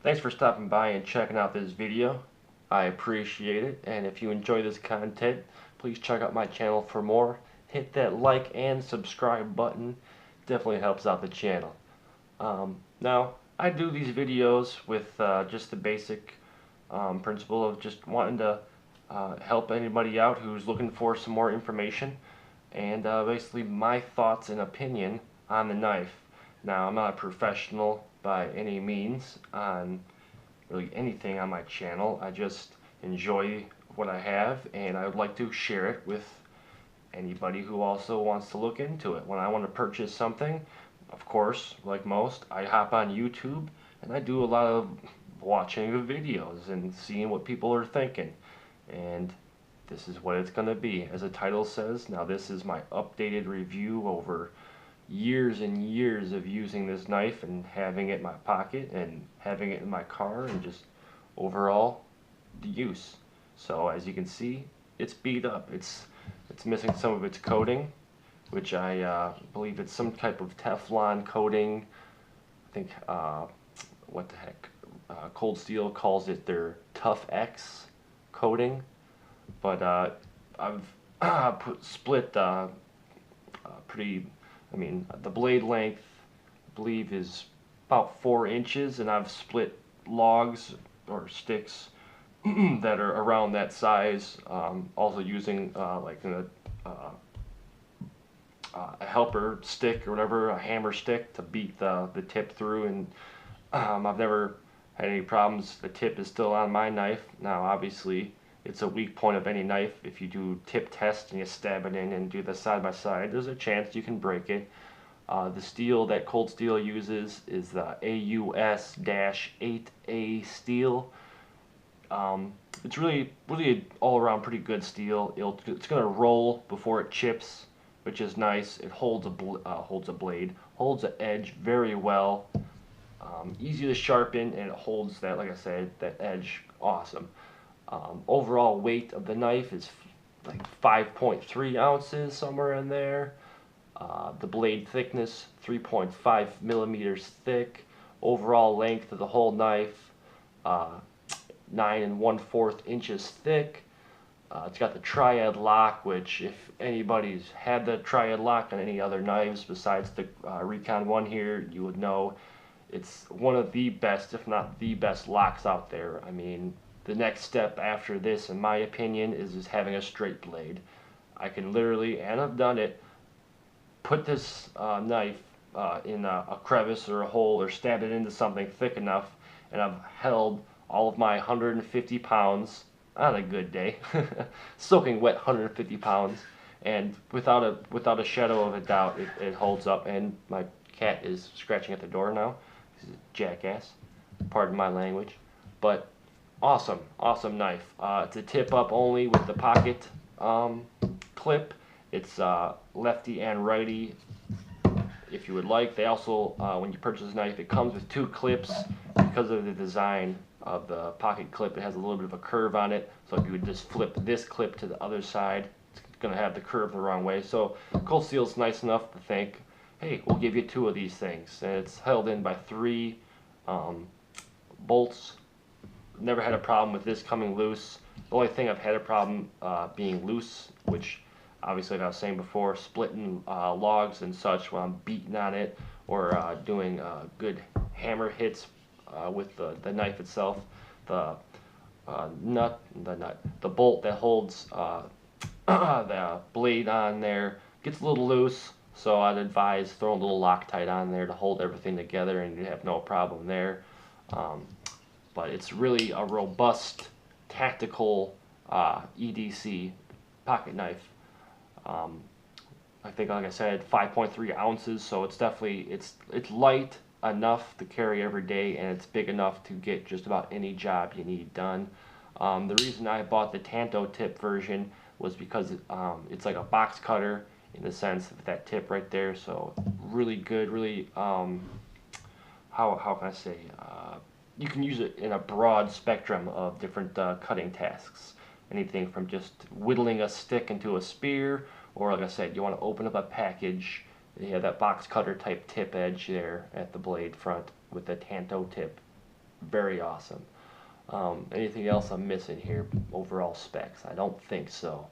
Thanks for stopping by and checking out this video. I appreciate it, and if you enjoy this content, please check out my channel for more. Hit that like and subscribe button. Definitely helps out the channel. Now, I do these videos with just the basic principle of just wanting to help anybody out who's looking for some more information and basically my thoughts and opinion on the knife. Now, I'm not a professional by any means on really anything on my channel. I just enjoy what I have and I would like to share it with anybody who also wants to look into it. When I want to purchase something, of course, like most, I hop on YouTube and I do a lot of watching of videos and seeing what people are thinking. And this is what it's going to be. As the title says, now this is my updated review over years and years of using this knife and having it in my pocket and having it in my car and just overall the use. So as you can see, it's beat up. It's missing some of its coating, which I believe it's some type of Teflon coating. I think what the heck, Cold Steel calls it their Tough X coating. But I've split pretty. I mean, the blade length, I believe, is about 4 inches, and I've split logs or sticks that are around that size. Also using like a helper stick or whatever, a hammer stick to beat the tip through, and I've never had any problems. The tip is still on my knife. Now, obviously, it's a weak point of any knife. If you do tip test and you stab it in and do the side by side, there's a chance you can break it. The steel that Cold Steel uses is the AUS-8A steel. It's really all around pretty good steel. It's gonna roll before it chips, which is nice. It holds a blade, holds an edge very well. Easy to sharpen, and it holds that, like I said, that edge awesome. Overall weight of the knife is like 5.3 ounces, somewhere in there. The blade thickness, 3.5 millimeters thick. Overall length of the whole knife, 9 1/4 inches thick. It's got the triad lock, which if anybody's had the triad lock on any other knives besides the Recon one here, you would know it's one of the best, if not the best locks out there. I mean, the next step after this, in my opinion, is just having a straight blade. I can literally, and I've done it, put this knife in a crevice or a hole or stab it into something thick enough, and I've held all of my 150 pounds on a good day, soaking wet 150 pounds, and without a shadow of a doubt, it holds up. And my cat is scratching at the door now. He's a jackass. Pardon my language, but awesome knife. It's a tip up only with the pocket clip. It's lefty and righty if you would like. They also, when you purchase a knife, it comes with 2 clips because of the design of the pocket clip. It has a little bit of a curve on it, so if you would just flip this clip to the other side, it's going to have the curve the wrong way. So Cold Steel's nice enough to think, hey, we'll give you 2 of these things, and it's held in by 3 bolts. Never had a problem with this coming loose. The only thing I've had a problem being loose, which obviously, like I was saying before, splitting logs and such when I'm beating on it, or doing good hammer hits with the knife itself. The the bolt that holds the blade on there gets a little loose, so I'd advise throwing a little Loctite on there to hold everything together, and you have no problem there. But it's really a robust, tactical EDC pocket knife. I think, like I said, 5.3 ounces, so it's definitely it's light enough to carry every day, and it's big enough to get just about any job you need done. The reason I bought the Tanto tip version was because it's like a box cutter in the sense of that tip right there. So really good, really how can I say? You can use it in a broad spectrum of different cutting tasks. Anything from just whittling a stick into a spear, or like I said, you want to open up a package. You have that box cutter type tip edge there at the blade front with the Tanto tip. very awesome. Anything else I'm missing here? Overall specs? I don't think so.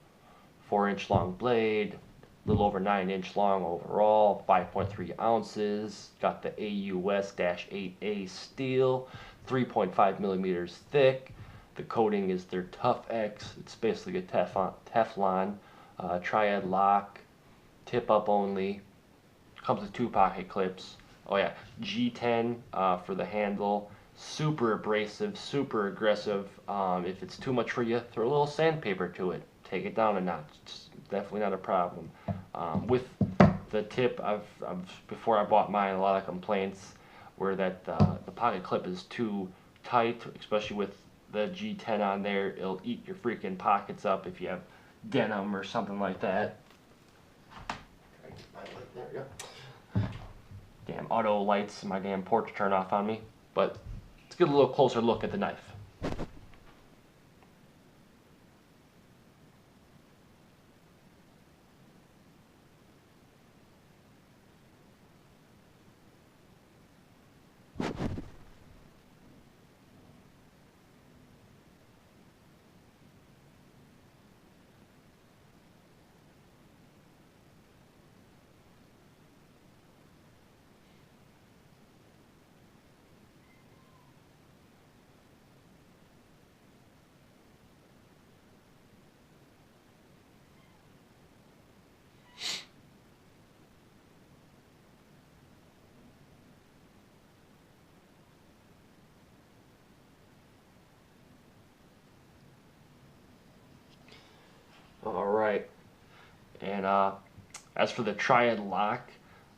4-inch long blade, a little over 9-inch long overall, 5.3 ounces. Got the AUS-8A steel, 3.5 millimeters thick. The coating is their Tough X. It's basically a Teflon triad lock, tip up only. Comes with 2 pocket clips. Oh yeah, G10 for the handle. Super abrasive, super aggressive. If it's too much for you, throw a little sandpaper to it. Take it down a notch. It's definitely not a problem. With the tip, before I bought mine, a lot of complaints were that the pocket clip is too tight, especially with the G10 on there. It'll eat your freaking pockets up if you have denim or something like that. There we go. Damn auto lights, my damn porch turn off on me. But let's get a little closer look at the knife. Alright, and as for the triad lock,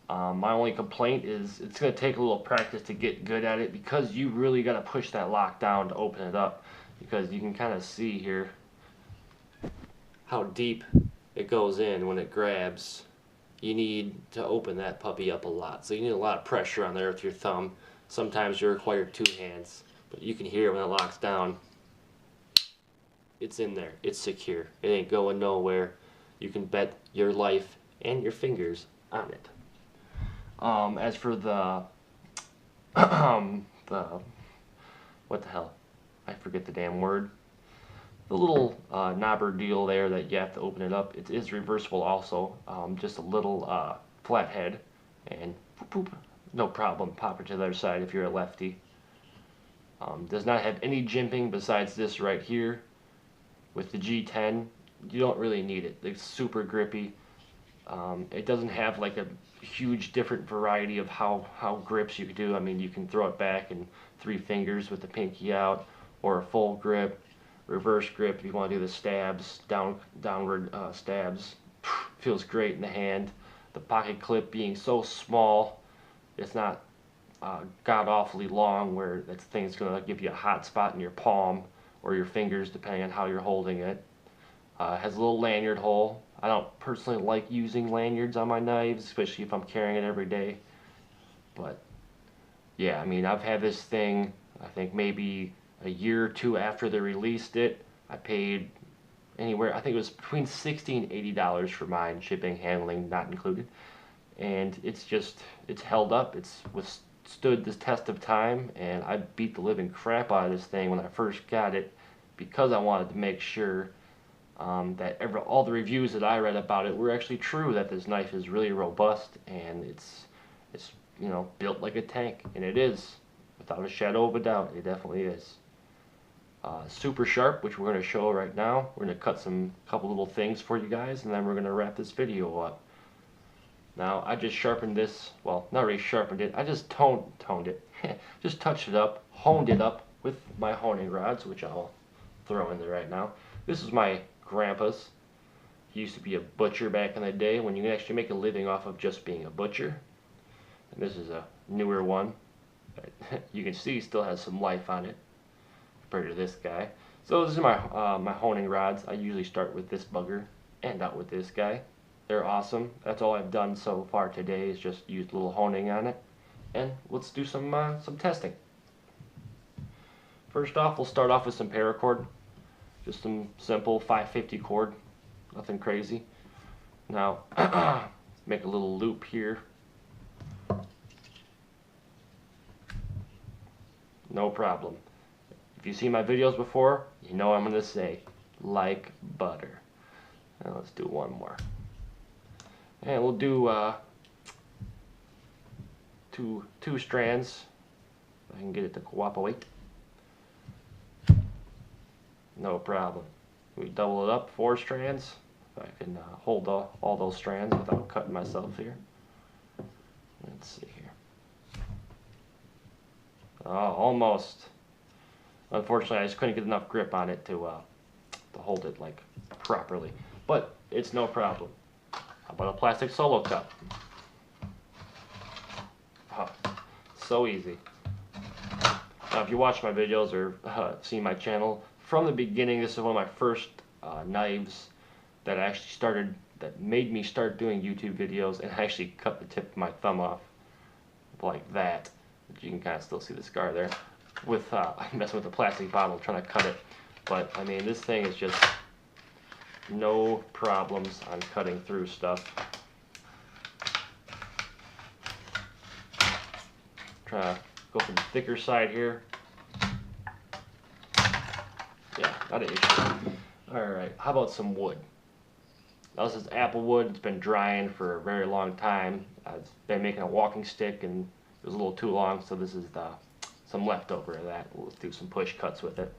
my only complaint is it's going to take a little practice to get good at it, because you really got to push that lock down to open it up, because you can kind of see here how deep it goes in when it grabs. You need to open that puppy up a lot, so you need a lot of pressure on there with your thumb. Sometimes you require 2 hands, but you can hear it when it locks down. It's in there. It's secure. It ain't going nowhere. You can bet your life and your fingers on it. As for the what the hell? I forget the damn word. The little knobber deal there that you have to open it up. It is reversible also. Just a little flat head, and boop, no problem. Pop it to the other side if you're a lefty. Does not have any jimping besides this right here. With the G10, you don't really need it. It's super grippy. It doesn't have like a huge different variety of how grips you can do. I mean, you can throw it back in 3 fingers with the pinky out, or a full grip, reverse grip if you want to do the stabs, downward stabs. Feels great in the hand. The pocket clip being so small, it's not god awfully long where that thing's going to give you a hot spot in your palm or your fingers, depending on how you're holding it. Has a little lanyard hole. I don't personally like using lanyards on my knives, especially if I'm carrying it every day. But yeah, I mean, I've had this thing, I think maybe a year or 2 after they released it. I paid anywhere, I think it was between $60 and $80 for mine, shipping, handling not included. And it's held up. It's withstood this test of time, and I beat the living crap out of this thing when I first got it, because I wanted to make sure that all the reviews that I read about it were actually true, that this knife is really robust, and it's you know, built like a tank, and it is, without a shadow of a doubt. It definitely is. Super sharp, which we're going to show right now. We're going to cut couple little things for you guys, and then we're going to wrap this video up. Now, I just sharpened this, well, not really sharpened it, I just toned it. Just touched it up, honed it up with my honing rods, which I'll throw in there right now. This is my grandpa's. He used to be a butcher back in the day, when you can actually make a living off of just being a butcher. And this is a newer one. You can see still has some life on it compared to this guy. So this is my my honing rods. I usually start with this bugger, end out with this guy. They're awesome. That's all I've done so far today, is just use a little honing on it. And let's do some testing. First off, we'll start off with some paracord. Just some simple 550 cord. Nothing crazy. Now, make a little loop here. no problem. If you see my videos before, you know I'm going to say, like butter. Now let's do one more. And we'll do two strands. If I can get it to cooperate. No problem. We double it up, 4 strands. If I can hold all those strands without cutting myself here. Let's see here. Oh, almost. Unfortunately, I just couldn't get enough grip on it to hold it like properly. But it's no problem. How about a plastic solo cup? Oh, so easy. Now, if you watch my videos or seen my channel from the beginning, this is one of my first knives that that made me start doing YouTube videos, and I actually cut the tip of my thumb off like that. You can kind of still see the scar there with messing with the plastic bottle trying to cut it. But I mean, this thing is just no problems on cutting through stuff. Try to go for the thicker side here. Yeah, not an issue. Alright, how about some wood? Now this is apple wood. It's been drying for a very long time. I've been making a walking stick and it was a little too long, so this is some leftover of that. We'll do some push cuts with it.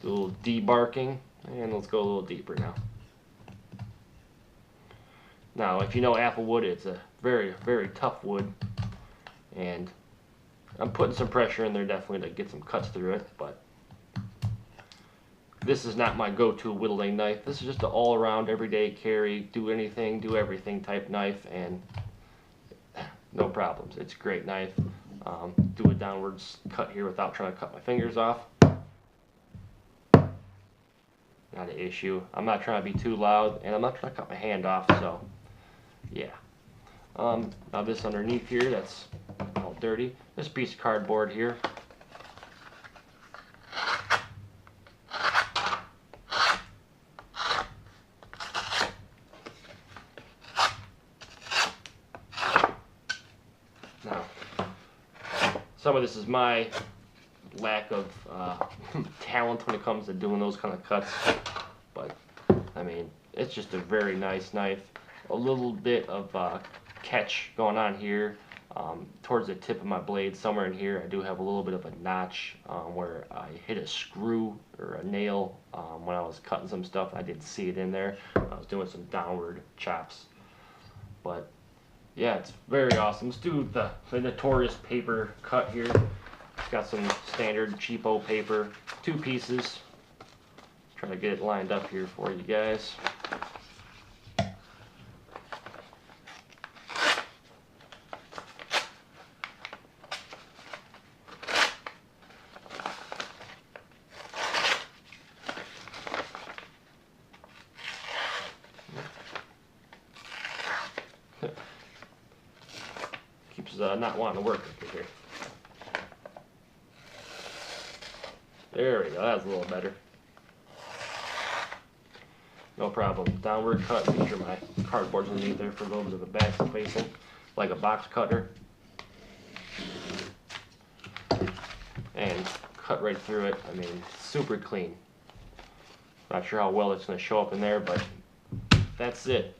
Do a little debarking, and let's go a little deeper now. Now, if you know apple wood, it's a very, very tough wood, and I'm putting some pressure in there definitely to get some cuts through it, but this is not my go-to whittling knife. This is just an all-around, everyday carry, do anything, do everything type knife, and no problems. It's a great knife. Do a downwards cut here without trying to cut my fingers off. Not an issue. I'm not trying to be too loud, and I'm not trying to cut my hand off, so yeah. Now this underneath here, that's all dirty. This piece of cardboard here. Now, some of this is my lack of talent when it comes to doing those kind of cuts, but I mean, it's just a very nice knife. A little bit of catch going on here towards the tip of my blade. Somewhere in here I do have a little bit of a notch where I hit a screw or a nail when I was cutting some stuff. I didn't see it in there. I was doing some downward chops, but yeah, it's very awesome. Let's do the notorious paper cut here. It's got some standard cheapo paper, 2 pieces. Try to get it lined up here for you guys. Keeps not wanting to work over here. There we go, that was a little better. No problem. Downward cut, make sure my cardboard's underneath there for a little bit of a back spacing, like a box cutter. And cut right through it. I mean, super clean. Not sure how well it's going to show up in there, but that's it.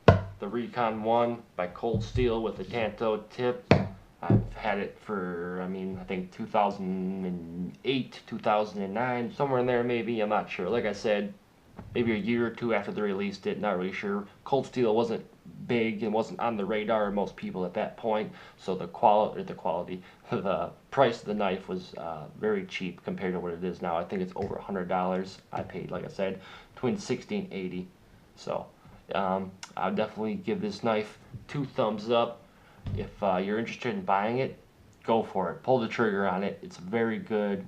The Recon 1 by Cold Steel with the Tanto tip. I've had it for, I mean, I think 2008, 2009, somewhere in there maybe, I'm not sure. Like I said, maybe a year or 2 after they released it, not really sure. Cold Steel wasn't big and wasn't on the radar of most people at that point, so the price of the knife was very cheap compared to what it is now. I think it's over $100. I paid, like I said, between $60 and $80. So I'll definitely give this knife 2 thumbs up. If you're interested in buying it, go for it. Pull the trigger on it. It's a very good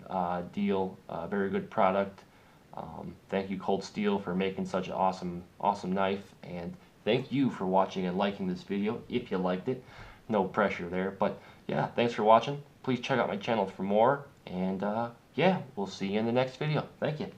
deal, very good product. Thank you, Cold Steel, for making such an awesome knife, and thank you for watching and liking this video if you liked it. No pressure there, but yeah, thanks for watching. Please check out my channel for more, and yeah, we'll see you in the next video. Thank you.